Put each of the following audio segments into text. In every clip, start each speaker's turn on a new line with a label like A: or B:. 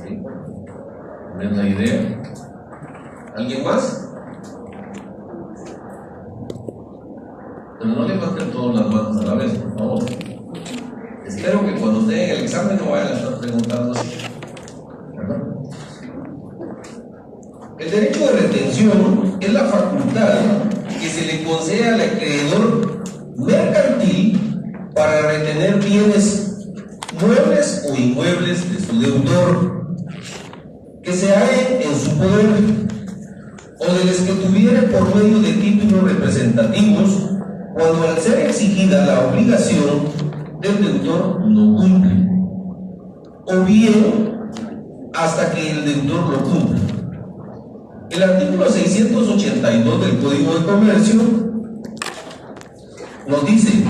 A: ¿Sí? ¿Ven la idea? ¿Alguien más? Pero no levanten todas las manos a la vez, por favor. Espero que cuando estén en el examen no vayan a estar preguntando así. ¿Verdad? El derecho de retención es la facultad que se le concede al acreedor mercantil para retener bienes muebles o inmuebles de su deudor que se hallen en su poder o de los que tuviere por medio de títulos representativos cuando al ser exigida la obligación del deudor no cumple, o bien hasta que el deudor lo cumpla. El artículo 682 del Código de Comercio nos dice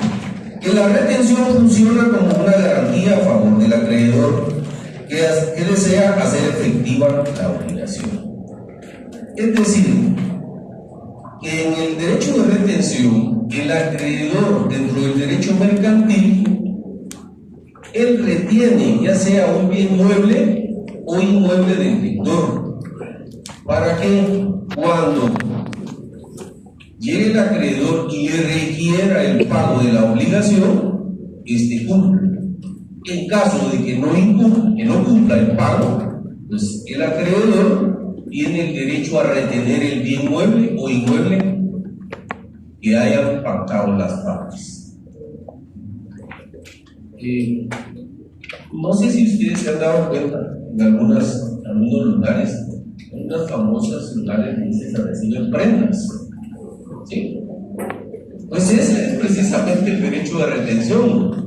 A: que la retención funciona como una garantía a favor del acreedor que desea hacer efectiva la obligación. Es decir, que en el derecho de retención, el acreedor dentro del derecho mercantil, él retiene ya sea un bien mueble o inmueble del deudor, para que cuando llegue el acreedor y requiera el pago de la obligación, este cumpla. En caso de que no cumpla el pago, pues el acreedor tiene el derecho a retener el bien mueble o inmueble que hayan pactado las partes. No sé si ustedes se han dado cuenta en algunos lugares, unas famosas lugares que se reciben prendas. ¿Sí? Pues ese es precisamente el derecho de retención.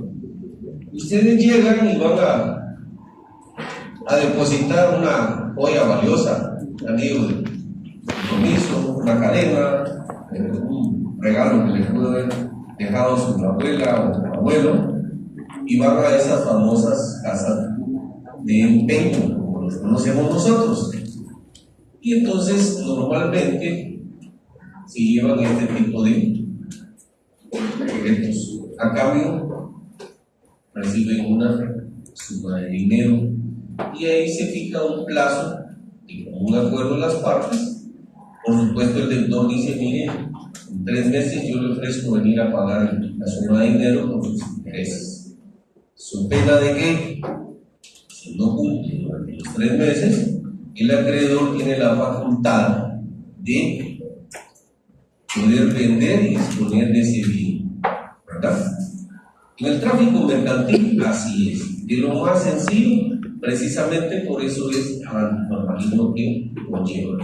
A: Ustedes llegan y van a depositar una joya valiosa, un anillo de compromiso, una cadena, un regalo que les pudo haber dejado su abuela o su abuelo, y van a esas famosas casas de empeño, como los conocemos nosotros. Y entonces normalmente se llevan este tipo de objetos. A cambio reciben una suma de dinero y ahí se fija un plazo y con un acuerdo de las partes. Por supuesto el deudor dice: mire, en 3 meses yo le ofrezco venir a pagar la suma de dinero con sus intereses, su pena de que si no cumple durante los 3 meses, el acreedor tiene la facultad de poder vender y disponer de ese bien, ¿verdad? En el tráfico mercantil así es, de lo más sencillo, precisamente por eso es al formalismo que conlleva,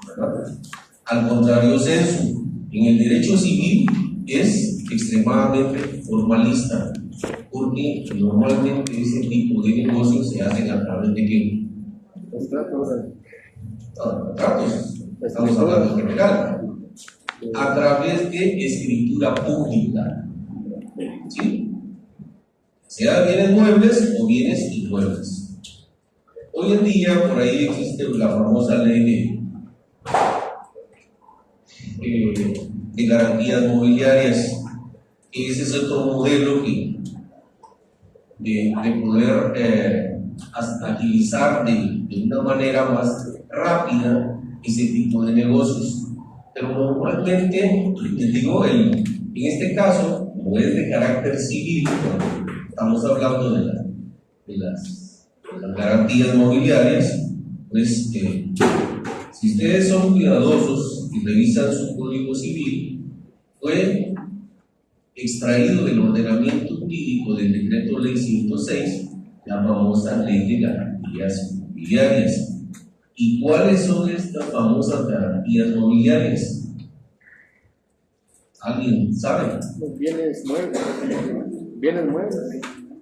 A: ¿verdad? Al contrario, censo, en el derecho civil es extremadamente formalista, porque normalmente ese tipo de negocios se hacen a través de ¿qué?
B: Los tratos.
A: Tratos, estamos hablando en general, a través de escritura pública, ¿sí? Sea bienes muebles o bienes inmuebles. Hoy en día por ahí existe la famosa ley de garantías mobiliarias, que ese es otro modelo de poder agilizar de una manera más rápida ese tipo de negocios. Pero normalmente, les digo, en este caso, como es de carácter civil, estamos hablando de las garantías mobiliarias, pues si ustedes son cuidadosos y revisan su código civil, fue extraído del ordenamiento jurídico del decreto ley 106, la famosa ley de garantías mobiliarias. ¿Y cuáles son estas famosas garantías mobiliarias? ¿Alguien sabe?
B: Los bienes muebles. Bienes muebles.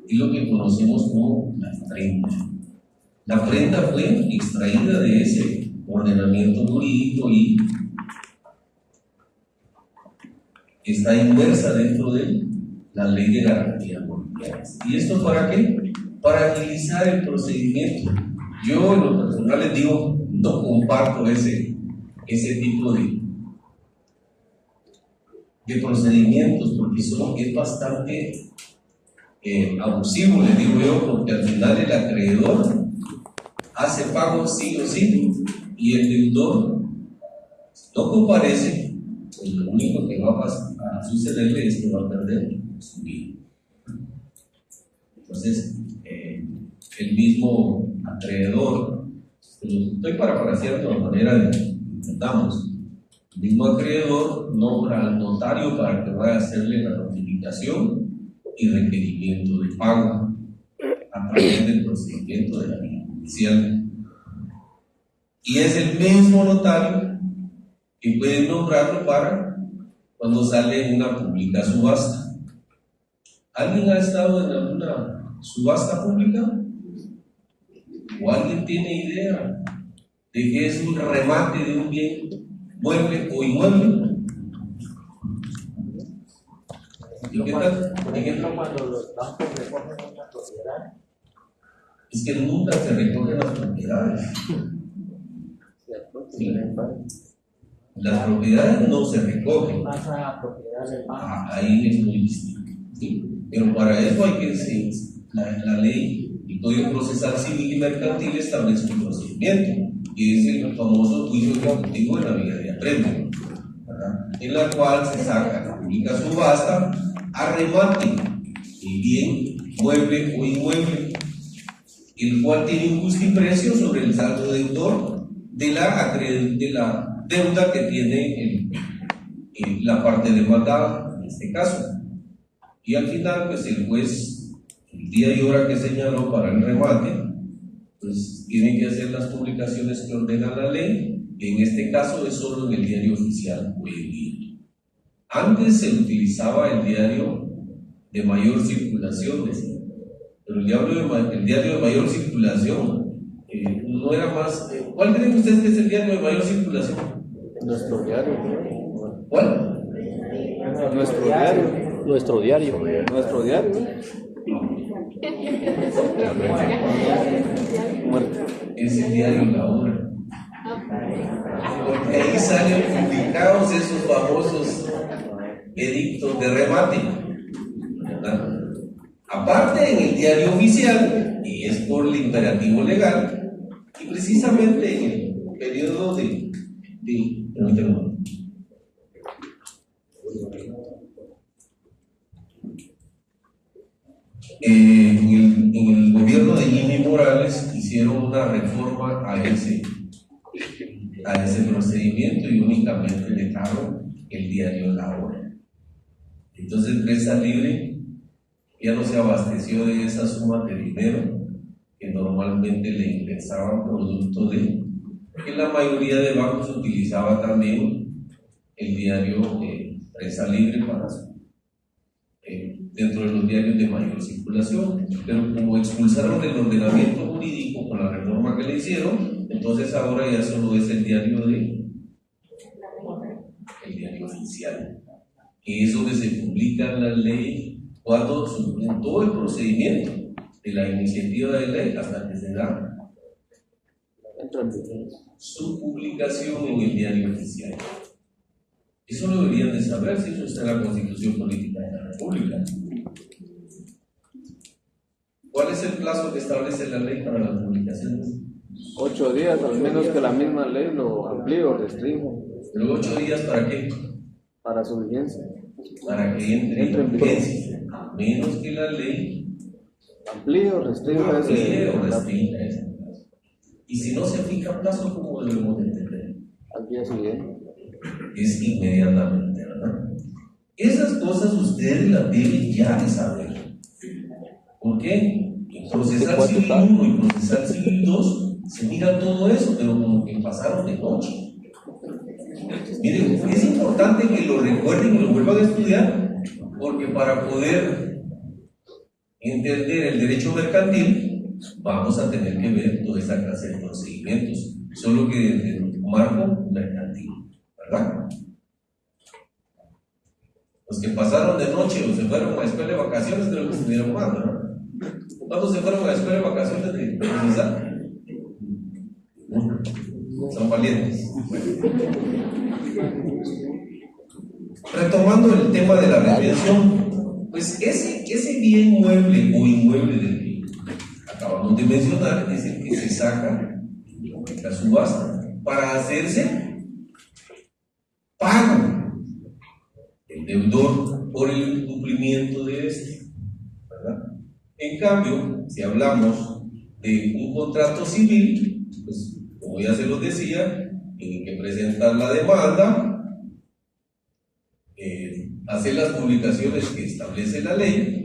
A: Es lo que conocemos como la prenda. La prenda fue extraída de ese ordenamiento jurídico y está inmersa dentro de la ley de garantías mobiliarias. ¿Y esto para qué? Para agilizar el procedimiento. Yo en lo personal les digo, no comparto ese tipo de procedimientos, porque es bastante abusivo, les digo yo, porque al final el acreedor hace pago sí o sí, y el deudor no comparece, pues lo único que va a sucederle es que va a perder su vida. Entonces, el mismo acreedor, estoy parafraseando la manera de que intentamos, el mismo acreedor nombra al notario para que vaya a hacerle la notificación y requerimiento de pago a través del procedimiento de la vía judicial. Y es el mismo notario que puede nombrarlo para cuando sale en una pública subasta. ¿Alguien ha estado en alguna subasta pública? ¿O alguien tiene idea de que es un remate de un bien mueble o inmueble? ¿Y qué tal?
C: Cuando los bancos recogen una propiedad,
A: Es que nunca se recogen las propiedades. Sí. Las propiedades no se recogen.
C: pasa a propiedad del banco.
A: Ahí es muy distinto. ¿Sí? Pero para eso hay que decir, la ley y Código Procesal Civil y Mercantil establece un procedimiento, que es el famoso juicio ejecutivo en la vía de apremio, ¿verdad? En la cual se saca la pública subasta a remate el bien mueble o inmueble, el cual tiene un justiprecio sobre el saldo deudor de la deuda que tiene la parte demandada, en este caso. Y al final, pues el juez, el día y hora que señaló para el remate, pues tiene que hacer las publicaciones que ordena la ley, que en este caso es solo en el diario oficial hoy en día. Antes se utilizaba el diario de mayor circulación, pero el diario de mayor circulación no era más. ¿Cuál creen ustedes que es el diario de mayor circulación?
B: Nuestro diario, creo.
A: ¿Cuál?
B: Nuestro diario.
D: Nuestro diario.
B: Nuestro diario. Muerto.
A: Es el diario La Hora. Porque ahí salen publicados esos famosos edictos de remate, ¿verdad? Aparte en el diario oficial, y es por el imperativo legal, y precisamente en el periodo en el gobierno de Jimmy Morales hicieron una reforma a ese procedimiento y únicamente dejaron el diario La Hora. Entonces Presa Libre ya no se abasteció de esa suma de dinero que normalmente le ingresaban producto de que la mayoría de bancos utilizaba también el diario Presa Libre para dentro de los diarios de mayor circulación, pero como expulsaron el ordenamiento jurídico con la reforma que le hicieron, entonces ahora ya solo es el diario oficial, que es donde se publican las leyes cuando en todo el procedimiento de la iniciativa de ley hasta que se da su publicación en el diario oficial. Eso lo deberían de saber si eso está en la Constitución Política de la República. ¿Cuál es el plazo que establece la ley para las publicaciones?
B: 8 días, al menos que la misma ley lo amplíe o restringe.
A: ¿Pero 8 días para qué?
B: Para su vigencia.
A: Para que entre en vigencia, a menos que la ley
B: Amplíe o restringe
A: amplíe o restrinja ese plazo. Y si no se fija plazo, ¿cómo debemos de entender?
B: al día siguiente.
A: Es inmediatamente, ¿verdad? Esas cosas ustedes las deben ya de saber. ¿Por qué? En Procesal Civil 1 y Procesal Civil 2 se mira todo eso, pero como que pasaron de noche. Miren, es importante que lo recuerden y lo vuelvan a estudiar, porque para poder entender el derecho mercantil vamos a tener que ver toda esta clase de procedimientos, solo que desde el marco mercantil, ¿verdad? Los que pasaron de noche o se fueron a la escuela de vacaciones, creo que estuvieron más, ¿verdad? ¿Cuántos se fueron a la escuela de vacaciones de Procesal? Son valientes. Retomando el tema de la retención, pues ese bien mueble o inmueble del que acabamos de mencionar, es el que se saca en la subasta para hacerse pago el deudor por el incumplimiento de este, ¿verdad? En cambio, si hablamos de un contrato civil, pues como ya se los decía, tienen que presentar la demanda, hacer las publicaciones que establece la ley,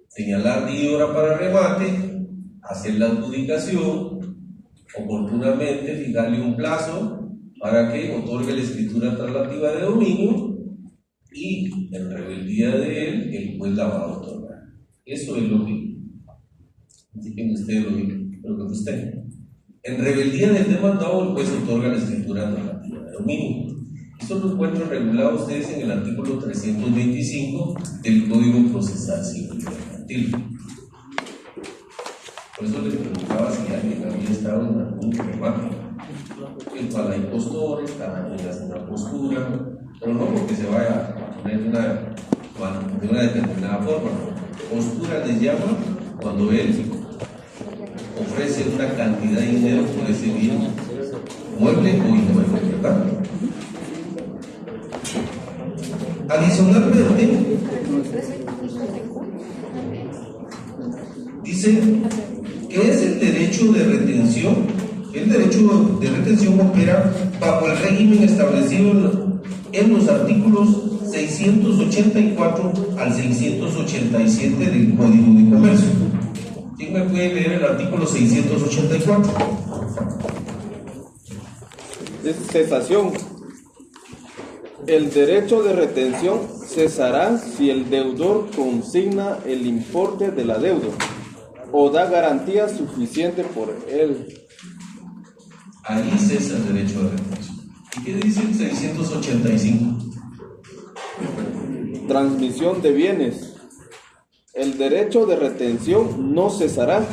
A: señalar día y hora para remate, hacer la adjudicación, oportunamente fijarle un plazo para que otorgue la escritura traslativa de dominio y en rebeldía de él, el juez la va a otorgar. Eso es lo que, así que usted lo que usted. En rebeldía del demandado, el juez otorga la escritura traslativa de dominio. Esto lo encuentran regulado ustedes en el artículo 325 del Código Procesal Civil Mercantil. Por eso les preguntaba si alguien había estado en algún remate, el cual hay postores, cada quien hace una postura, pero no porque se vaya a poner de una determinada forma. Postura les llama cuando él ofrece una cantidad de dinero por ese bien, mueble o inmueble, ¿verdad? Adicionalmente, dice que es el derecho de retención. El derecho de retención opera bajo el régimen establecido en los artículos 684 al 687 del Código de Comercio. ¿Quién me puede leer el artículo 684?
B: Es cesación. El derecho de retención cesará si el deudor consigna el importe de la deuda o da garantía suficiente por él.
A: Ahí cesa el derecho de retención. ¿Y qué dice el 685?
B: Transmisión de bienes. El derecho de retención no cesará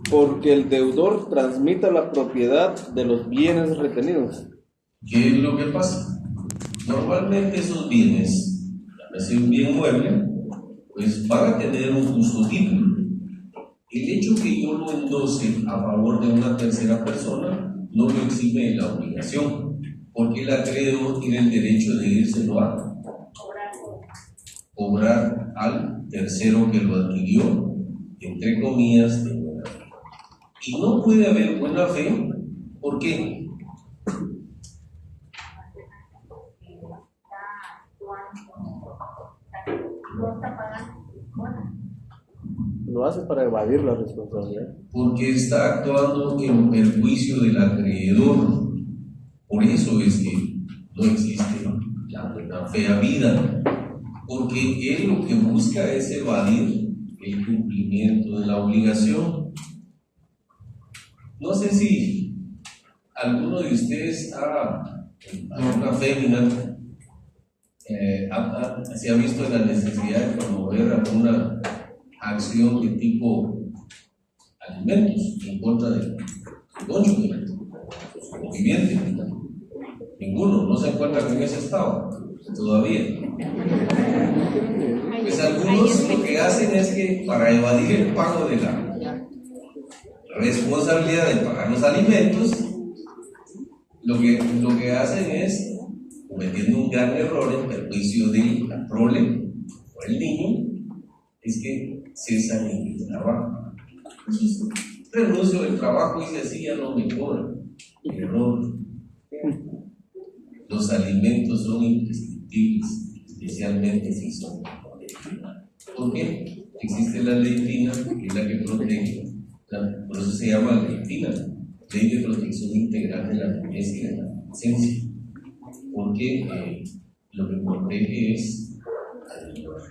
B: porque el deudor transmita la propiedad de los bienes retenidos.
A: ¿Qué es lo que pasa? Normalmente esos bienes, llámese un bien mueble, pues van a tener un justo título. El hecho que yo lo endose a favor de una tercera persona no lo exime de la obligación, porque el acreedor tiene el derecho de írselo a cobrar al tercero que lo adquirió, entre comillas, de buena fe. Y no puede haber buena fe, ¿por qué?
B: Lo hace para evadir la responsabilidad.
A: Porque está actuando en perjuicio del acreedor. Por eso es que no existe la buena fe habida, porque él lo que busca es evadir el cumplimiento de la obligación. No sé si alguno de ustedes alguna fémina se ha visto en la necesidad de promover alguna acción de tipo alimentos en contra del cónyuge, su conviviente. Ninguno, no se encuentran en ese estado todavía. Pues algunos lo que hacen es que para evadir el pago de la responsabilidad de pagar los alimentos, lo que hacen es, cometiendo un gran error en perjuicio de la prole o el niño, es que cesan en el trabajo. Entonces, renuncio del trabajo y así ya no me cobran. Error. Los alimentos son imprescriptibles, especialmente si son de prole. ¿Por qué? Existe la ley FINA, que es la que protege, por eso se llama ley FINA, Ley de Protección Integral de la Niñez y de la Adolescencia, porque lo que protege es al menor.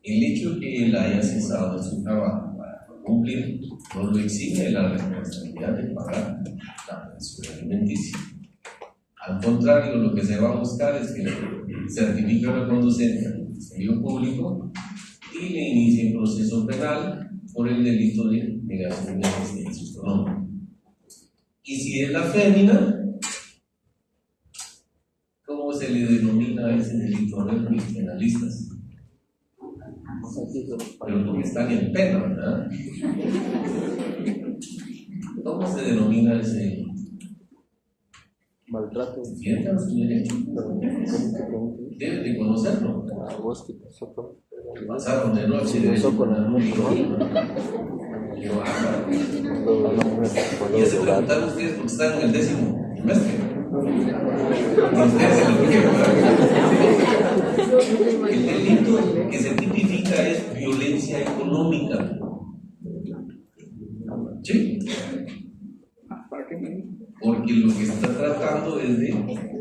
A: El hecho que él haya cesado su trabajo para cumplir no lo exime de la responsabilidad de pagar la pensión alimenticia. Al contrario, lo que se va a buscar es que le certifique la conducente al Ministerio Público y le inicie un proceso penal por el delito de negación de asistencia económica. Y si es la fémina, ¿cómo se le denomina a ese delito a los penalistas? pero porque están en pena, ¿verdad? ¿Cómo se denomina ese?
B: Maltrato.
A: Entiendan su derecho. Deben de conocerlo. Pasaron de noche de eso con la y ya se preguntaron ustedes porque están en el 10º trimestre. El delito que se tipifica es violencia económica. ¿Sí? Porque lo que está tratando es de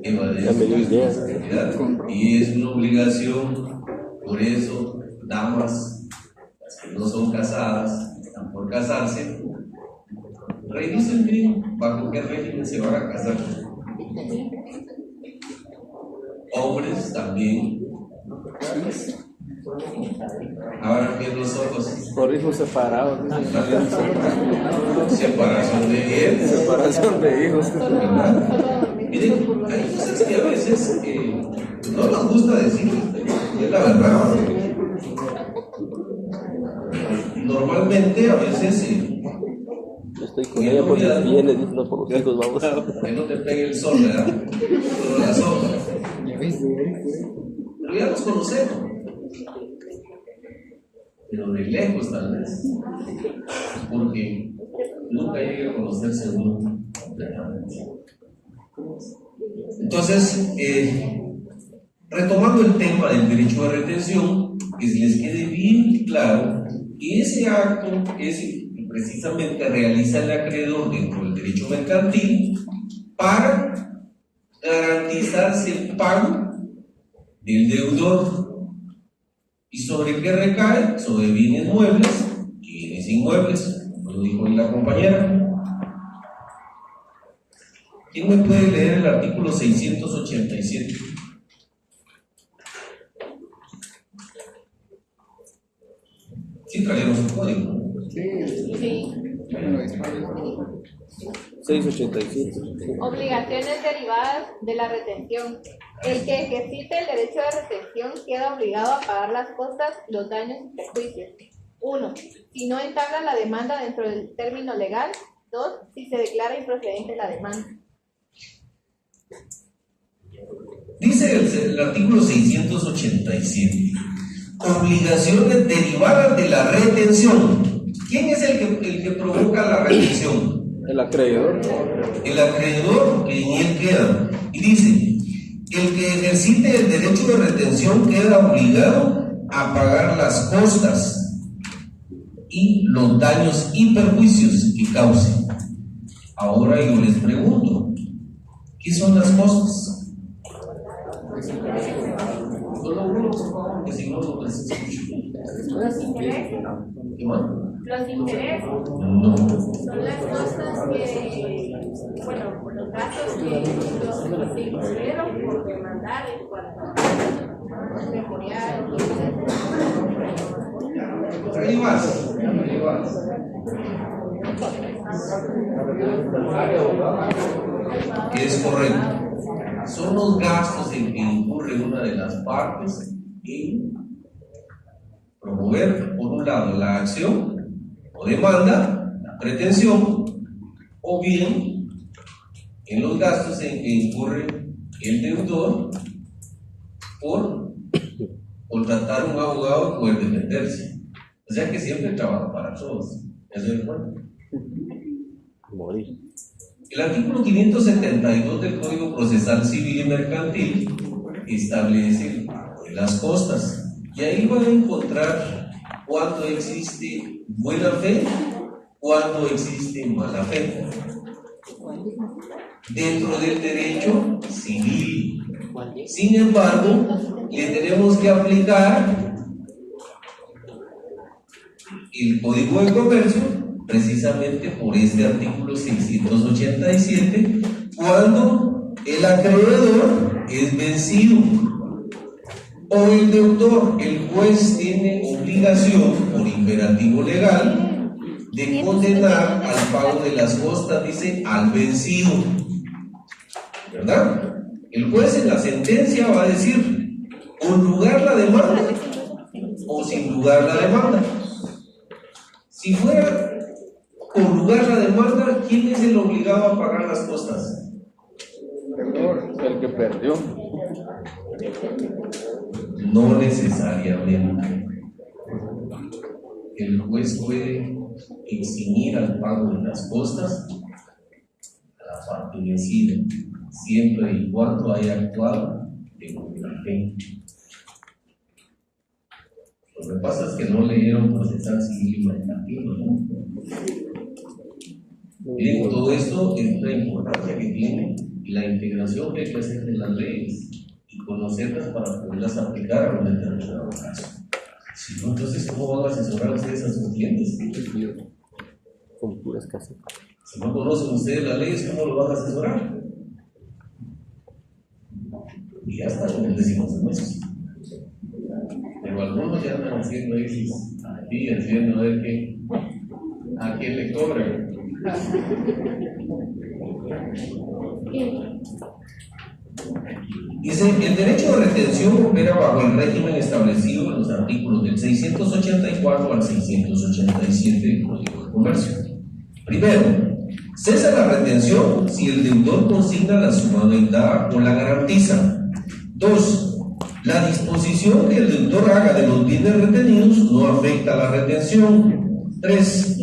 A: evadir responsabilidad y es una obligación. Por eso, damas, las que no son casadas, están por casarse, revisen bien bajo qué régimen se van a casar. Hombres también. Ahora que los ojos.
B: Por hijos separados.
A: Separación de bienes.
B: Separación de hijos.
A: ¿Verdad? Miren, hay cosas que a veces no nos gusta decir, es la verdad. Normalmente, a veces.
D: Yo estoy con ella por los bienes, no por los hijos, vamos.
A: Que no te pegue el sol, ¿verdad? Solo la sombra. Pero ya nos conocemos. Pero de lejos, tal vez. Porque nunca llegué a conocerse uno completamente. Entonces, retomando el tema del derecho de retención, que se les quede bien claro que ese acto es precisamente realiza el acreedor dentro del derecho mercantil para garantizarse el pago del deudor. ¿Y sobre qué recae? Sobre bienes muebles y bienes inmuebles, como lo dijo la compañera. ¿Quién me puede leer el artículo 687? Sí trajeron su código, ¿no?
E: Sí.
B: 687.
E: Obligaciones derivadas de la retención. El que ejercite el derecho de retención queda obligado a pagar las costas, los daños y perjuicios. 1. Si no entabla la demanda dentro del término legal. 2. Si se declara improcedente la demanda.
A: Dice el artículo 687. Obligaciones derivadas de la retención. ¿Quién es el que provoca la retención?
B: El acreedor.
A: El acreedor que en él queda. Y dice, el que ejercite el derecho de retención queda obligado a pagar las costas y los daños y perjuicios que cause. Ahora yo les pregunto, ¿qué son las costas? Solo uno, por favor, que si no, no les escucho.
E: Los intereses.
A: ¿Qué más?
E: Los intereses
A: No.
E: son las costas que, bueno, por los gastos que incurrieron por demandar en cuanto a memorial.
A: Ahí vas. Ahí vas. Es correcto. Son los gastos en que incurre una de las partes en promover, por un lado, la acción o demanda, la pretensión, o bien en los gastos en que incurre el deudor por contratar un abogado y poder defenderse. O sea que siempre trabaja para todos. Eso es bueno.
D: Morir.
A: El artículo 572 del Código Procesal Civil y Mercantil establece las costas. Y ahí van a encontrar cuándo existe buena fe, cuándo existe mala fe. Dentro del derecho civil. Sin embargo, le tenemos que aplicar el Código de Comercio precisamente por este artículo 687, cuando el acreedor es vencido o el deudor. El juez tiene obligación por imperativo legal de condenar al pago de las costas, dice, al vencido, ¿verdad? El juez en la sentencia va a decir, con lugar la demanda o sin lugar la demanda. Si fuera con lugar la demanda, ¿quién es el obligado a pagar las costas?
B: El que perdió.
A: No necesariamente. El juez puede eximir al pago de las costas a la parte vencida, siempre y cuando haya actuado de buena fe. Lo que pasa es que no leyeron procesal civil y mercantil, ¿no? Miren, todo esto es la importancia que tiene y la integración que hay que hacer de las leyes y conocerlas para poderlas aplicar a un determinado caso. Si no, entonces, ¿cómo van a asesorar ustedes a sus clientes?
D: Con puras casas.
A: Si no conocen ustedes las leyes, ¿cómo lo van a asesorar? Y ya están en el 10º semestre. Pero algunos ya están haciendo esos aquí, haciendo de que a quién le cobran. Dice, el derecho de retención opera bajo el régimen establecido en los artículos del 684 al 687 del Código de Comercio. Primero, cesa la retención si el deudor consigna la suma deudada o la garantiza. 2. La disposición que el deudor haga de los bienes retenidos no afecta la retención. 3.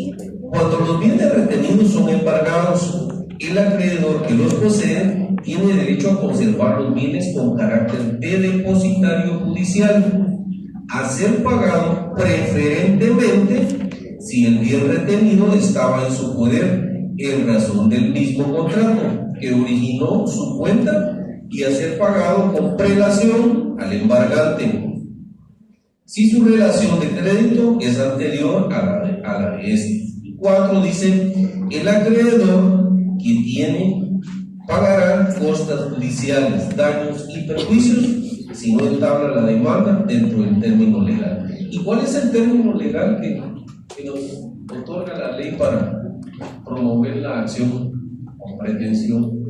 A: Cuando los bienes retenidos son embargados, el acreedor que los posee tiene derecho a conservar los bienes con carácter de depositario judicial, a ser pagado preferentemente si el bien retenido estaba en su poder en razón del mismo contrato que originó su cuenta y a ser pagado con prelación al embargante, si su relación de crédito es anterior a la de este. 4 dice, el acreedor que tiene pagará costas judiciales, daños y perjuicios si no entabla la demanda dentro del término legal. ¿Y cuál es el término legal que nos otorga la ley para promover la acción con pretensión?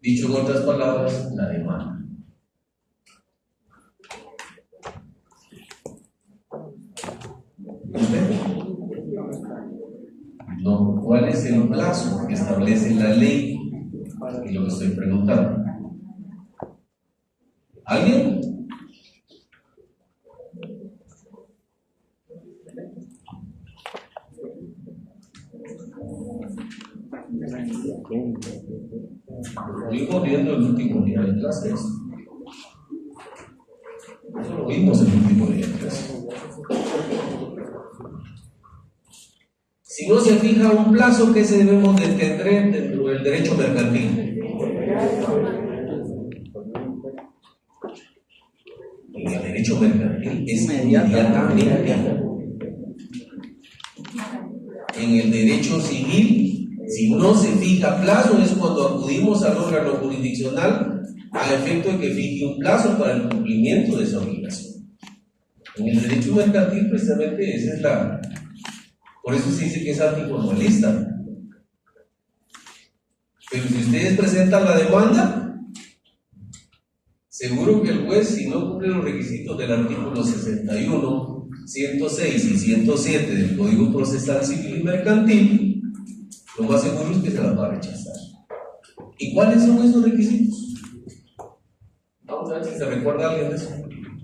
A: Dicho en otras palabras, la demanda. No, ¿cuál es el plazo que establece la ley? Es lo que estoy preguntando. ¿Alguien? Estuvimos viendo el último día de clases. Eso lo vimos el último día de clases. Si no se fija un plazo, ¿qué se debemos de entender dentro del derecho mercantil? En el derecho mercantil es inmediatamente. En el derecho civil, si no se fija plazo, es cuando acudimos al órgano jurisdiccional a efecto de que fije un plazo para el cumplimiento de esa obligación. En el derecho mercantil, precisamente, esa es la... Por eso se dice que es antiformalista. Pero si ustedes presentan la demanda, seguro que el juez, si no cumple los requisitos del artículo 61, 106 y 107 del Código Procesal Civil y Mercantil, lo más seguro es que se las va a rechazar. ¿Y cuáles son esos requisitos? Vamos a ver si se recuerda alguien de eso.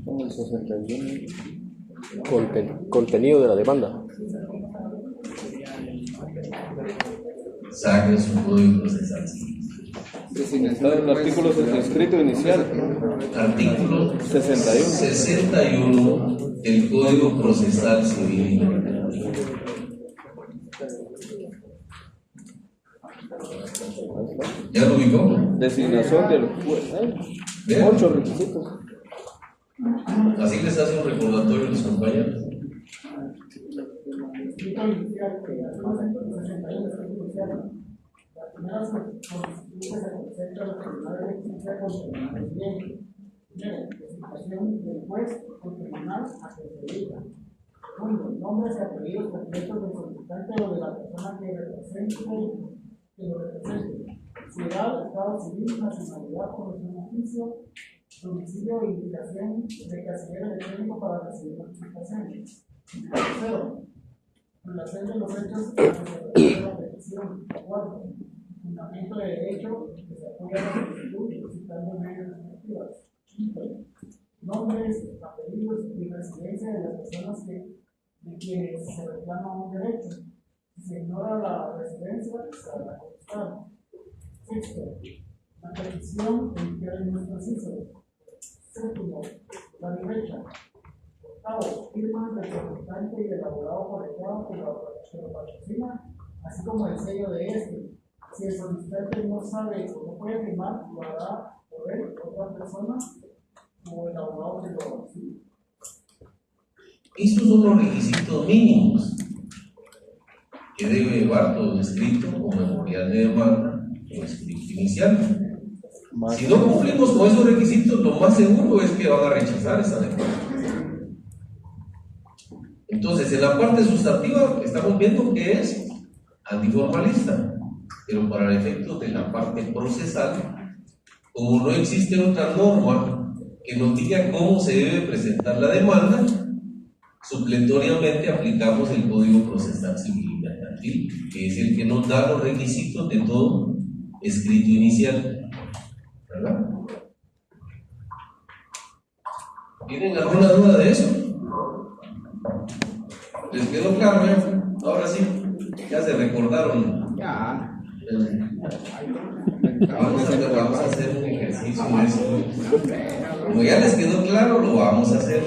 B: Como el 61.
D: Contenido de la demanda.
A: Saque su Código Procesal Civil.
B: Está en el artículo escrito inicial.
A: Artículo 61 del Código Procesal Civil y Mercantil. ¿Ya lo ubicó?
B: Designación del juez.
A: ¿Ve?
B: 8 requisitos.
A: Así les hace un recordatorio a los compañeros.
F: La primera solicitud que se presenta a los tribunales de justicia contra el siguiente. Primero, designación del juez o tribunal a que se dedica. Segundo, nombres y apellidos completos del solicitante o de la persona que lo represente. Su edad, estado civil, nacionalidad, profesión, oficio, Domicilio e indicación de casillero electrónico para recibir notificaciones. Tercero, relación de los hechos a los que se refiere la petición. Cuarto, fundamento de derecho que se apoya a la solicitud citando medios respectivas. Quinto, nombres, apellidos y residencia de las personas de quienes se reclama un derecho. Si se ignora la residencia, se hará constar. Sexto, la petición emitida en un preciso. Séptimo, la derecha. Octavo, firmas del solicitante y del abogado colegiado que lo patrocina, así como el sello de este. Si el solicitante no sabe o no puede firmar, lo hará por él, otra persona o el abogado que lo patrocina.
A: Estos son los requisitos mínimos que debe llevar todo escrito o memorial de demanda o escrito inicial. Si no cumplimos con esos requisitos, lo más seguro es que van a rechazar esa demanda. Entonces, en la parte sustantiva estamos viendo que es antiformalista, pero para el efecto de la parte procesal, como no existe otra norma que nos diga cómo se debe presentar la demanda, supletoriamente aplicamos el Código Procesal Civil y Mercantil, que es el que nos da los requisitos de todo escrito inicial. ¿Verdad? ¿Tienen alguna duda de eso? ¿Les quedó claro? Ahora sí, ya se recordaron. Vamos a hacer un ejercicio de eso. Como ya les quedó claro, lo vamos a hacer.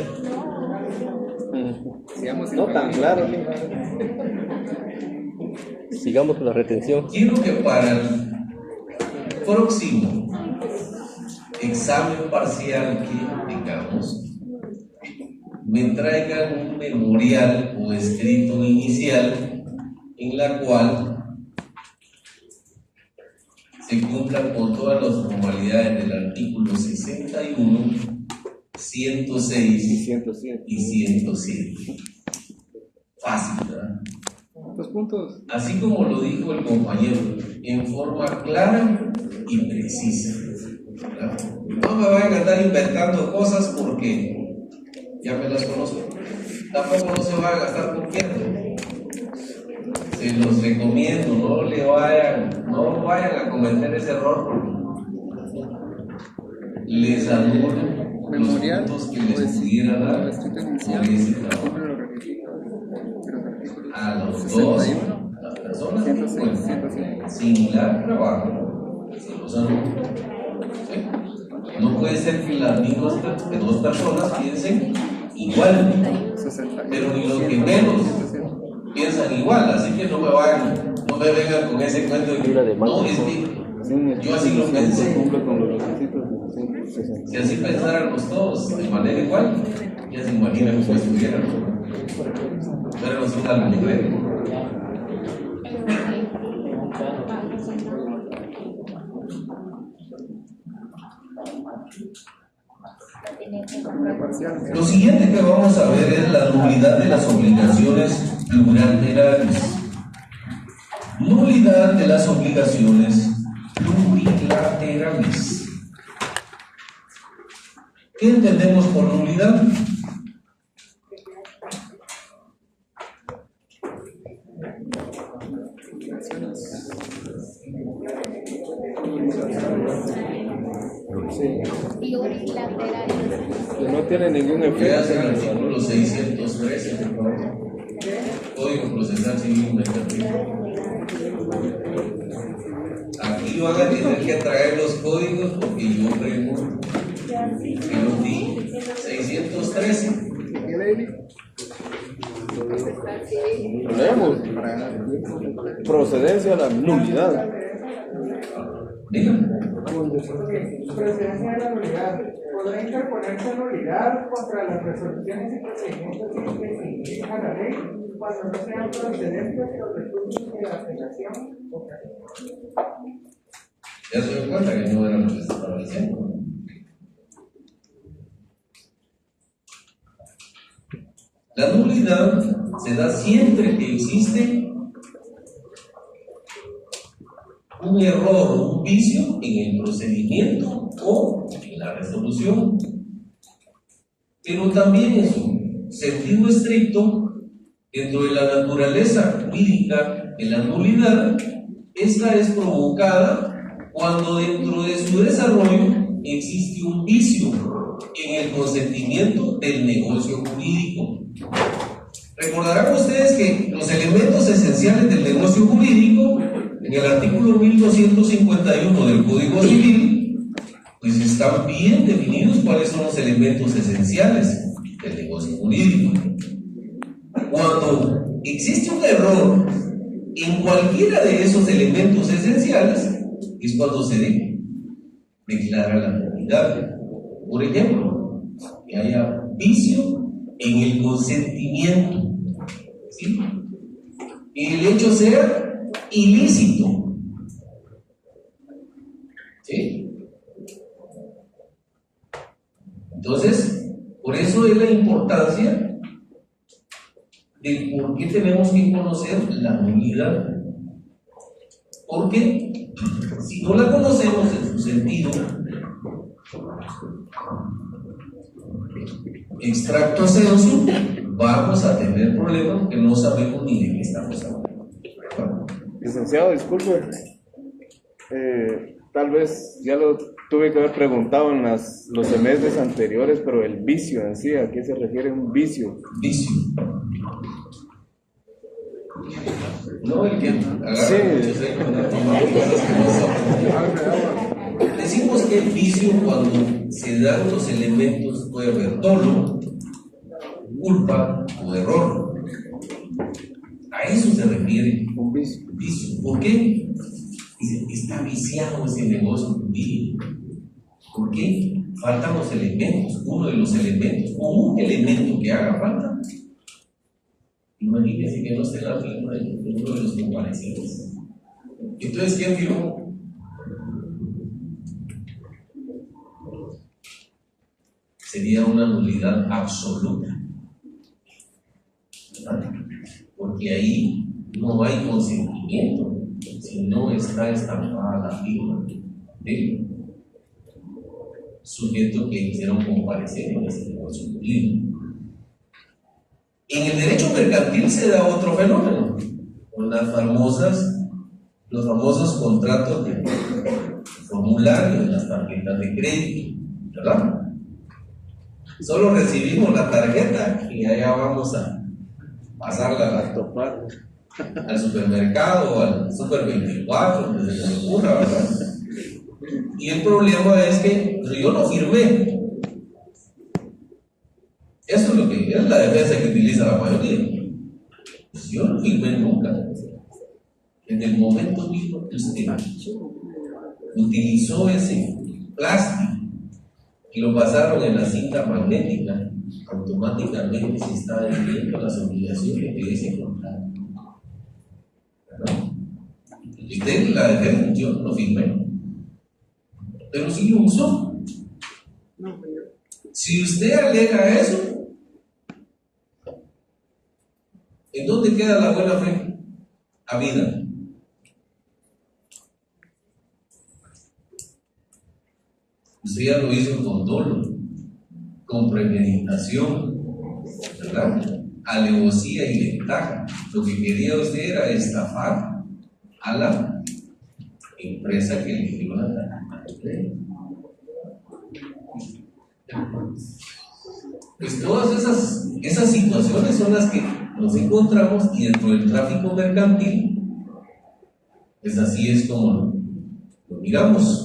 B: No tan claro.
D: Sigamos con la retención.
A: Quiero que para el próximo examen parcial que tengamos, me traigan un memorial o escrito inicial en la cual se cumplan con todas las formalidades del artículo 61, 106 y 107. Fácil, ¿verdad?
B: Dos puntos.
A: Así como lo dijo el compañero, en forma clara y precisa, ¿verdad? No me vayan a andar inventando cosas porque ya me las conozco. Tampoco no se va a gastar copiando. Se los recomiendo, no vayan a cometer ese error porque les anulo los puntos que les pudiera dar por ese trabajo. A los dos, las personas que encuentran similar trabajo, se los anulo. ¿Sí? No puede ser que las mismas que dos personas piensen igual, pero ni los que menos piensan igual, así que no me vengan con ese cuento de que no, es que yo así lo pensé. Si así pensáramos todos de manera igual, ya se imaginan cómo estuvieran. Pero no es una mujer. Lo siguiente que vamos a ver es la nulidad de las obligaciones plurilaterales. Nulidad de las obligaciones plurilaterales. ¿Qué entendemos por nulidad?
B: Que no tiene ningún efecto.
A: El artículo 613 del Código Procesal Civil y Mercantil. Aquí van a tener que traer los códigos porque yo pregunto. Que los di 613.
B: Leemos. Procedencia a la nulidad.
A: Dígame.
F: Procedencia de la nulidad. Podrá interponerse nulidad contra las resoluciones y procedimientos que se indican a la ley cuando no sean procedentes los recursos de apelación o casación.
A: Ya se dio cuenta que no era lo que estaba diciendo. La nulidad se da siempre que existe un error o un vicio en el procedimiento o en en la resolución. Pero también en su sentido estricto, dentro de la naturaleza jurídica de la nulidad, esta es provocada cuando dentro de su desarrollo existe un vicio en el consentimiento del negocio jurídico. Recordarán ustedes que los elementos esenciales del negocio jurídico, en el artículo 1251 del Código Civil, pues están bien definidos cuáles son los elementos esenciales del negocio jurídico. Cuando existe un error en cualquiera de esos elementos esenciales, es cuando se declara la nulidad. Por ejemplo, que haya vicio en el consentimiento, ¿sí? Y el hecho sea ilícito, ¿sí? Entonces, por eso es la importancia de por qué tenemos que conocer la nulidad. Porque si no la conocemos en su sentido extracto sensu, vamos a tener problemas porque no sabemos ni de qué estamos hablando.
B: Licenciado, disculpe. Tal vez ya lo tuve que haber preguntado en los semestres anteriores, pero el vicio en sí, ¿a qué se refiere un vicio?
A: Vicio. No, el que agarra
B: Sí.
A: muchos ahí con una toma de cosas que no son. Decimos que el vicio cuando se dan los elementos, puede haber dolo, culpa o error. A eso se refiere
B: Un vicio.
A: vicio. ¿Por qué? Dice, está viciado ese negocio jurídico. ¿Por qué? Faltan los elementos, uno de los elementos, o un elemento que haga falta. Imagínense que no esté la firma de uno de los comparecientes. Entonces, ¿quién firmó? Sería una nulidad absoluta, ¿verdad? Porque ahí no hay consentimiento, si no está estampada la firma del sujeto que hicieron comparecer en ese negocio jurídico. En el derecho mercantil se da otro fenómeno, con los famosos contratos de formulario de las tarjetas de crédito, ¿verdad? Solo recibimos la tarjeta y allá vamos a pasarla al supermercado o al Super 24, donde se nos ocurra, ¿verdad? Y el problema es que yo no firmé. Eso es lo que es la defensa que utiliza la mayoría. Pues yo no firmé nunca. En el momento mismo que usted utilizó ese plástico y lo pasaron en la cinta magnética, automáticamente se está adhiriendo las obligaciones de ese contrato. ¿Verdad? Y usted la defensa, yo no firmé, pero sí lo usó. Si usted alega eso, ¿en dónde queda la buena fe? Habida. Usted ya lo hizo con dolo, con premeditación, ¿verdad? Alevosía y ventaja. Lo que quería usted era estafar a la empresa que le dio la tarjeta de crédito. Pues todas esas situaciones son las que nos encontramos, y dentro del tráfico mercantil, pues así es como lo miramos.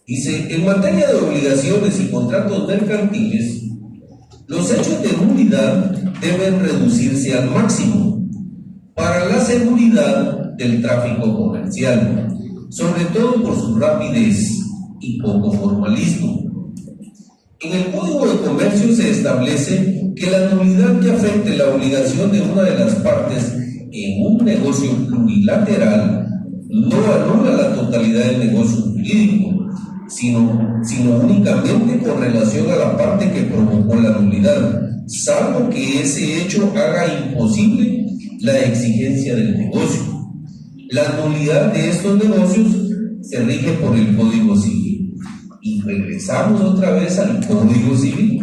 A: Dice, en materia de obligaciones y contratos mercantiles, los hechos de nulidad deben reducirse al máximo para la seguridad del tráfico comercial, sobre todo por su rapidez y poco formalismo. En el Código de Comercio se establece que la nulidad que afecte la obligación de una de las partes en un negocio plurilateral no anula la totalidad del negocio jurídico, sino únicamente con relación a la parte que provocó la nulidad, salvo que ese hecho haga imposible la exigencia del negocio. La nulidad de estos negocios se rige por el Código Civil. Y regresamos otra vez al Código Civil.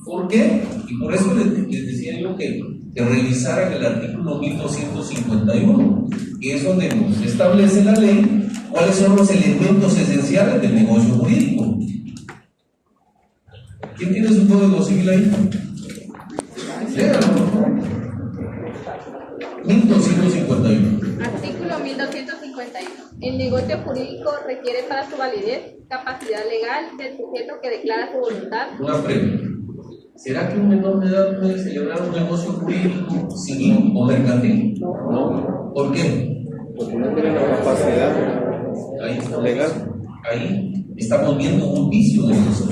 A: ¿Por qué? Y por eso les decía yo que revisaran el artículo 1251, que es donde nos establece la ley cuáles son los elementos esenciales del negocio jurídico. ¿Quién tiene su Código Civil ahí? Léalo, por favor. 1251.
E: Artículo 1251. El negocio jurídico requiere para su validez capacidad legal del sujeto que declara su voluntad.
A: Una pregunta. ¿Será que un menor de edad puede celebrar un negocio jurídico civil o mercantil? No. ¿Por qué?
B: Porque no tiene la capacidad
A: Ahí está.
B: legal.
A: Ahí estamos viendo un vicio de eso.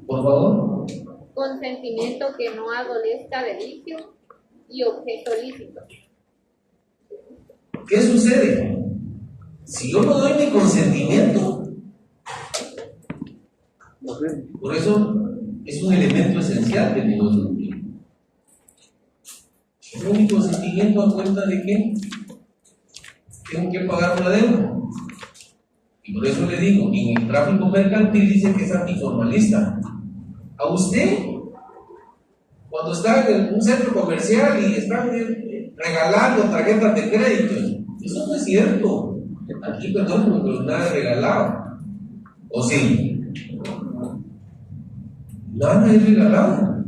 A: Por favor.
E: Consentimiento que no adolezca de vicio y objeto lícito.
A: ¿Qué sucede? Si yo no doy mi consentimiento, por eso es un elemento esencial del negocio jurídico. Yo doy mi consentimiento a cuenta de que tengo que pagar una deuda. Y por eso le digo, en el tráfico mercantil dice que es antiformalista. A usted, cuando está en un centro comercial y están regalando tarjetas de crédito, eso no es cierto. Aquí, perdón, pero nada es regalado. ¿O sí? Nada es regalado.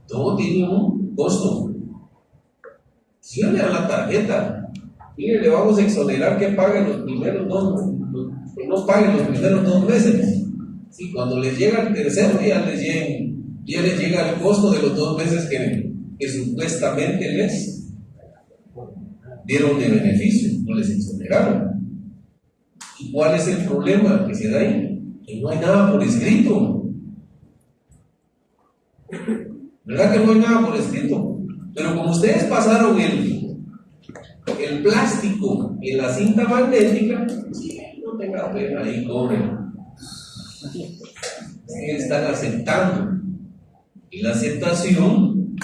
A: Todo tiene un costo. Si yo le dan la tarjeta, mire, le vamos a exonerar que paguen los primeros que no paguen los primeros 2 meses. Sí, cuando les llega el tercero ya les llega el costo de los 2 meses que supuestamente les dieron de beneficio, no les exoneraron. ¿Y cuál es el problema que se da ahí? Que no hay nada por escrito. ¿Verdad que no hay nada por escrito? Pero como ustedes pasaron el plástico en la cinta magnética, sí, no tenga pena ahí, cobren. Están aceptando. Y la aceptación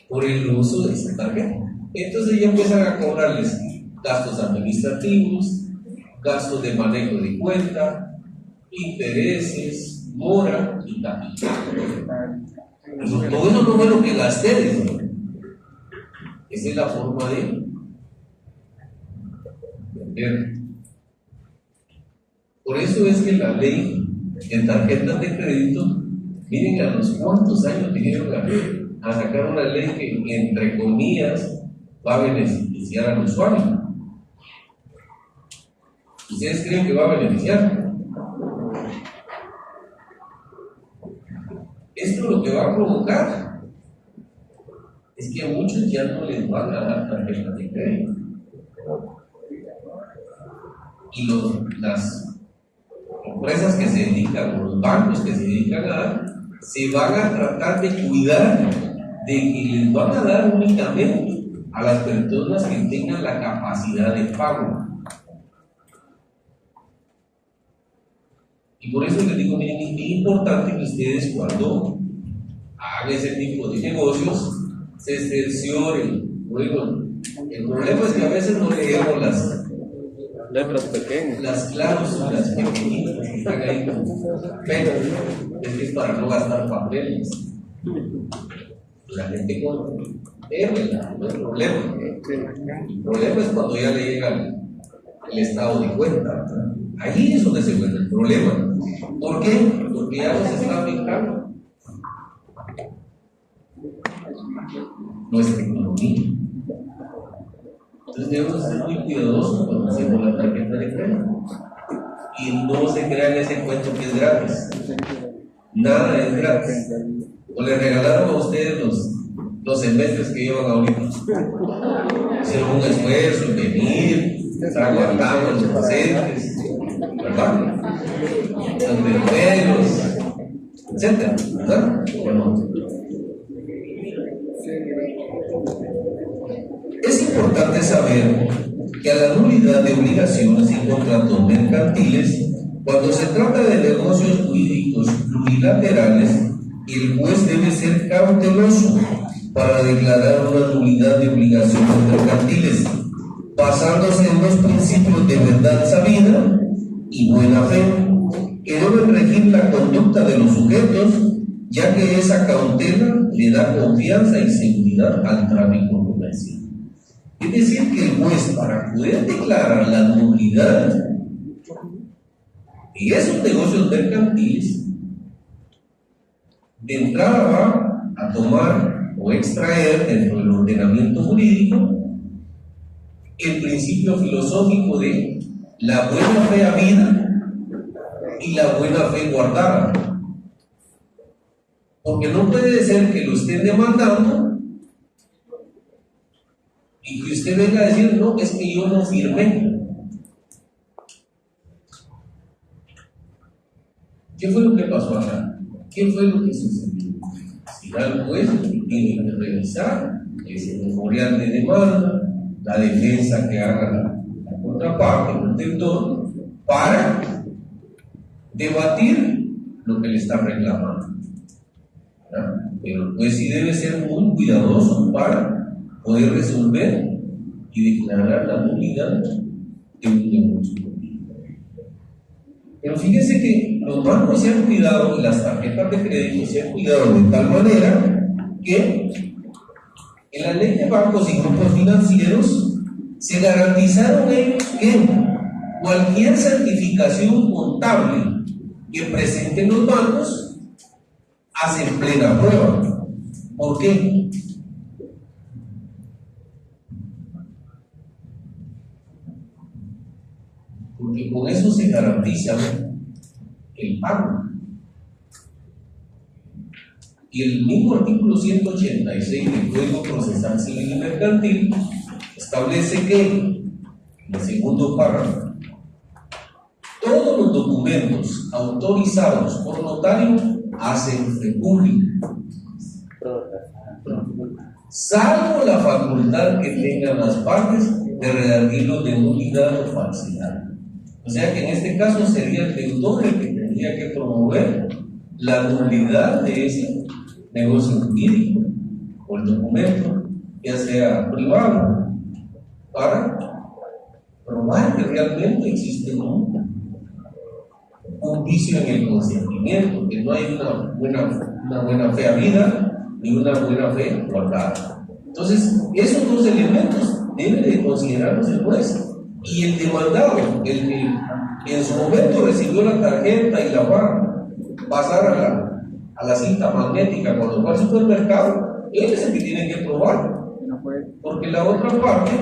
A: por el uso de esa tarjeta. Entonces ya empiezan a cobrarles gastos administrativos, gastos de manejo de cuenta, intereses, mora y capital. Todo eso no fue lo que gasté. Esa es la forma de vender. Por eso es que la ley en tarjetas de crédito, miren a los cuántos años vinieron a sacar una ley que, entre comillas, va a beneficiar al usuario. ¿Ustedes creen que va a beneficiar? Esto lo que va a provocar es que a muchos ya no les van a dar tarjetas de crédito. Y las empresas que se dedican, los bancos que se dedican a dar, se van a tratar de cuidar de que les van a dar únicamente a las personas que tengan la capacidad de pago. Y por eso les digo, miren, es muy importante que ustedes cuando hagan ese tipo de negocios se cercioren. Bueno, el problema es que a veces no leemos las
B: letras pequeñas,
A: las cláusulas pequeñitas que están ahí, pero es que es para no gastar papeles. La gente compra, no hay problema. El problema es cuando ya le llega el estado de cuenta, ¿verdad? Ahí es donde se vuelve el problema. ¿Por qué? Porque ya nos está afectando nuestra economía. Entonces debemos ser muy cuidadosos cuando hacemos la tarjeta de crédito. Y no se crean ese cuento que es gratis. Nada es gratis. O le regalaron a ustedes los semestres que llevan ahorita. Hicieron un esfuerzo en venir, estar guardando los presentes, ¿verdad? Los verberos, etcétera, ¿verdad? Bueno. Es importante saber que a la nulidad de obligaciones y contratos mercantiles, cuando se trata de negocios jurídicos plurilaterales, el juez debe ser cauteloso para declarar una nulidad de obligaciones mercantiles, basándose en los principios de verdad sabida y buena fe, que deben regir la conducta de los sujetos, ya que esa cautela le da confianza y seguridad al trámite comercial. Es decir, que el juez, para poder declarar la nulidad en esos negocios mercantiles, de entrada va a tomar o extraer dentro del ordenamiento jurídico el principio filosófico de la buena fe habida y la buena fe guardada. Porque no puede ser que lo estén demandando y que usted venga a decir, no, es que yo no firmé. ¿Qué fue lo que pasó acá? ¿Qué fue lo que sucedió? Si el juez tiene que revisar ese memorial de demanda, la defensa que haga la contraparte, el protector, para debatir lo que le está reclamando. ¿Verdad? Pero el juez sí debe ser muy cuidadoso para poder resolver y declarar la nulidad de un negocio. Pero fíjense que los bancos se han cuidado y las tarjetas de crédito se han cuidado de tal manera que en la ley de bancos y grupos financieros se garantizaron ellos que cualquier certificación contable que presenten los bancos hacen plena prueba. ¿Por qué? Porque con eso se garantiza el pago. Y el mismo artículo 186 del Código Procesal Civil y Mercantil establece que, en el segundo párrafo, todos los documentos autorizados por notario hacen fe pública, salvo la facultad que tengan las partes de redarguirlos de nulidad o falsedad. O sea que en este caso sería el deudor el que tendría que promover la nulidad de ese negocio jurídico o el documento, ya sea privado, para probar que realmente existe un vicio en el consentimiento, que no hay una buena fe habida ni una buena fe guardada. Entonces, esos dos elementos deben de considerarlos el juez. Y el demandado, el que en su momento recibió la tarjeta y la va a pasar a la cinta magnética cuando va al supermercado, él es el que tiene que probar, porque la otra parte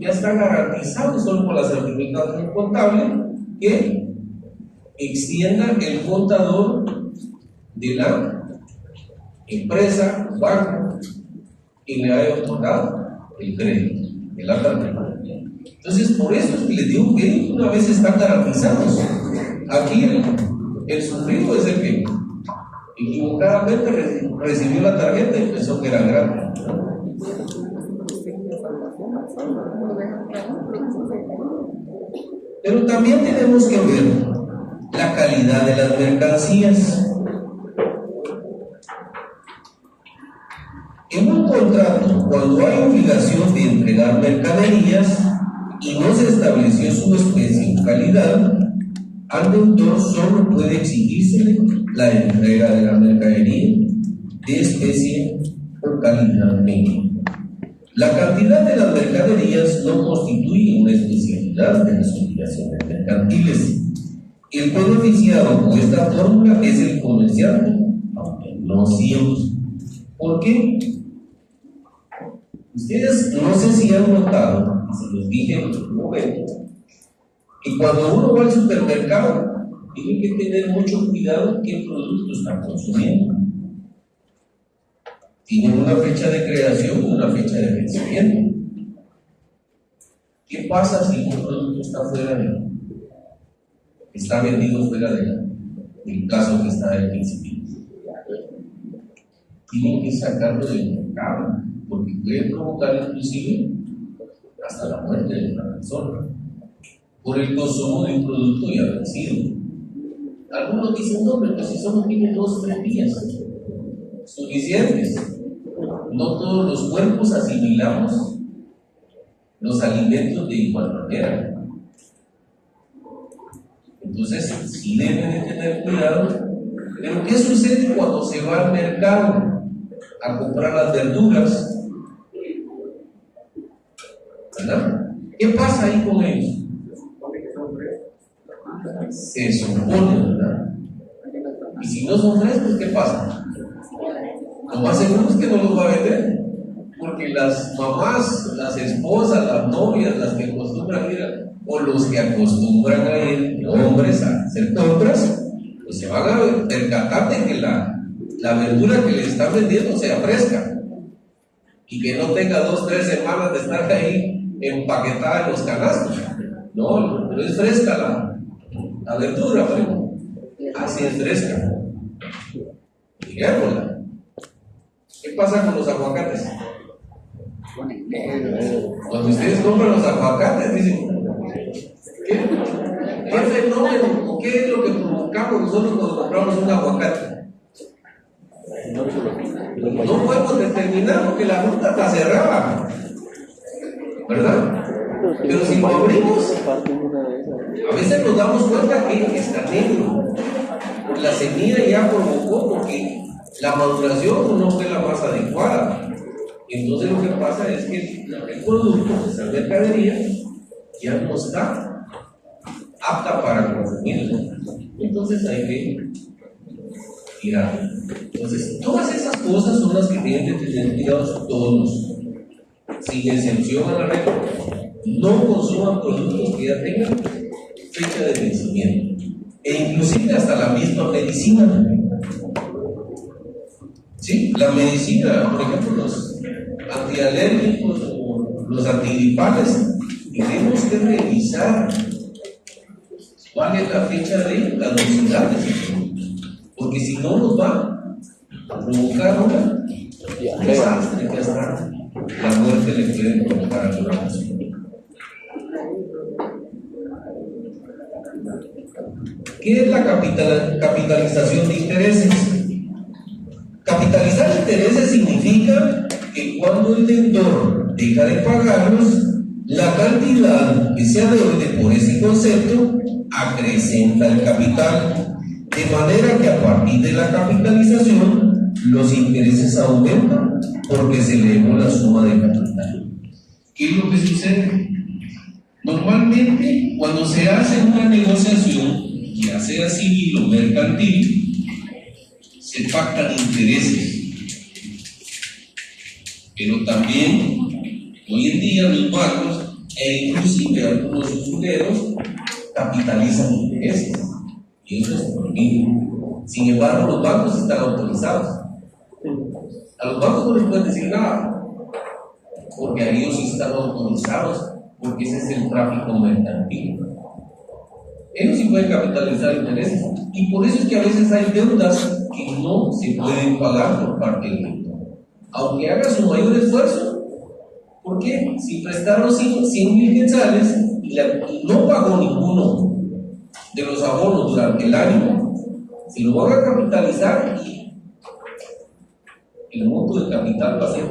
A: ya está garantizado solo por la certificación contable que extienda el contador de la empresa, banco, que le haya otorgado el crédito de la tarjeta. Entonces, por eso es que les digo que una vez están garantizados. Aquí el sufrido es el que equivocadamente recibió la tarjeta y pensó que era grande. Pero también tenemos que ver la calidad de las mercancías. En un contrato, cuando hay obligación de entregar mercaderías y no se estableció su especie o calidad, al deudor solo puede exigírsele la entrega de la mercadería de especie o calidad mínima. La cantidad de las mercaderías no constituye una especialidad de las obligaciones mercantiles. El beneficiado con esta fórmula es el comerciante, aunque no siempre. ¿Por qué? Ustedes no sé si han notado, se los dije en otro momento, que cuando uno va al supermercado tiene que tener mucho cuidado qué producto está consumiendo. Tienen una fecha de creación y una fecha de vencimiento. ¿Qué pasa si un producto está vendido fuera del plazo que está del principio? Tienen que sacarlo del mercado, porque puede provocar inclusive hasta la muerte de una persona por el consumo de un producto ya vencido. Algunos dicen, no, pero si solo tiene 2 o 3 días suficientes. No todos los cuerpos asimilamos los alimentos de igual manera. Entonces, sí deben de tener cuidado. Pero ¿qué sucede cuando se va al mercado a comprar las verduras? ¿Verdad? ¿Qué pasa ahí con ellos? Se supone, ¿verdad? Y si no son frescos, ¿qué pasa? Lo más seguro es que no los va a vender, porque las mamás, las esposas, las novias, las que acostumbran ir, o los que acostumbran a ir, hombres, a hacer compras, pues se van a percatar de que la verdura que les están vendiendo sea fresca y que no tenga 2 o 3 semanas de estar ahí empaquetada en los canastos. No, pero es fresca la verdura, pero así es fresca. Digámosla. ¿Qué pasa con los aguacates? Cuando ustedes compran los aguacates, dicen, ¿qué fenómeno? ¿Qué es lo que provocamos nosotros cuando compramos un aguacate? No podemos determinar porque la fruta está cerrada, ¿verdad? Pero si lo abrimos, a veces nos damos cuenta que está negro. La semilla ya provocó porque la maduración no fue la más adecuada. Entonces lo que pasa es que el producto, esa mercadería, ya no está apta para consumirlo. Entonces hay que tirar. Entonces, todas esas cosas son las que tienen que tener cuidado todos, sin excepción a la regla. No consuman productos que ya tengan fecha de vencimiento, e inclusive hasta la misma medicina. ¿Sí? La medicina, por ejemplo, los antialérgicos o los antigripales, tenemos que revisar cuál es la fecha de caducidad de esos productos, porque si no nos va a provocar un desastre que hasta la muerte le puede provocar a la persona. ¿Qué es la capitalización de intereses? Capitalizar intereses significa que cuando el deudor deja de pagarlos, la cantidad que se adeude por ese concepto acrecenta el capital, de manera que a partir de la capitalización los intereses aumentan porque se elevó la suma de capital. ¿Qué es lo que sucede? Normalmente, cuando se hace una negociación, ya sea civil o mercantil, se pactan intereses. Pero también, hoy en día, los bancos e inclusive algunos usureros capitalizan intereses. Y eso es prohibido. Sin embargo, los bancos están autorizados. A los bancos no les pueden decir nada, porque a ellos sí están autorizados, porque ese es el tráfico mercantil. Ellos sí pueden capitalizar intereses, y por eso es que a veces hay deudas que no se pueden pagar por parte del deudor, aunque haga su mayor esfuerzo. ¿Por qué? Si prestaron 100,000 quetzales y no pagó ninguno de los abonos durante el año, si lo van a capitalizar, el monto de capital va a ser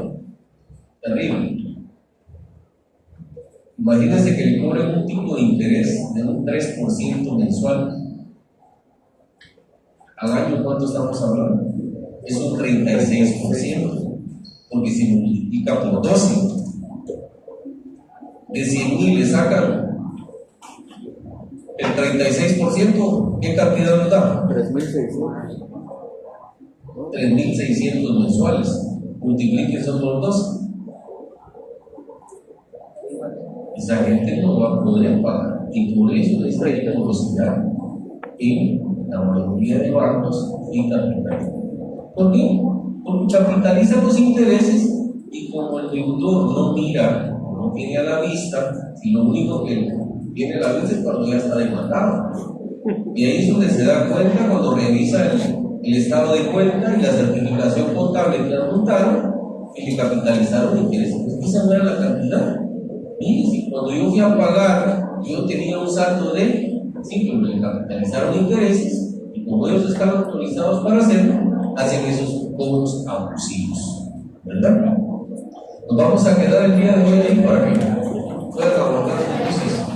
A: terrible. Imagínense que le cobren un tipo de interés de un 3% mensual. Al año, ¿cuánto estamos hablando? Es un 36%, porque se multiplica por 12. De 100,000 le sacan el 36%, ¿qué cantidad nos da?
D: 3.600.
A: 3.600 mensuales. Multipliquen esos por 12. Esa gente no va a poder pagar, y por eso esta morosidad en la mayoría de bancos y capitales. ¿Por qué? Porque capitalizan los intereses, y como el deudor no mira, no tiene a la vista, y lo único que tiene a la vista es cuando ya está demandado. Y ahí es donde se da cuenta cuando revisa el estado de cuenta y la certificación contable que adjuntaron, que le capitalizaron intereses. Pues esa no era la cantidad. Y si cuando yo fui a pagar, yo tenía un saldo de, sí, pero le capitalizaron intereses, y como ellos están autorizados para hacerlo, hacen esos cobros abusivos, ¿verdad? Nos vamos a quedar el día de hoy ahí para que puede abordar su tesis.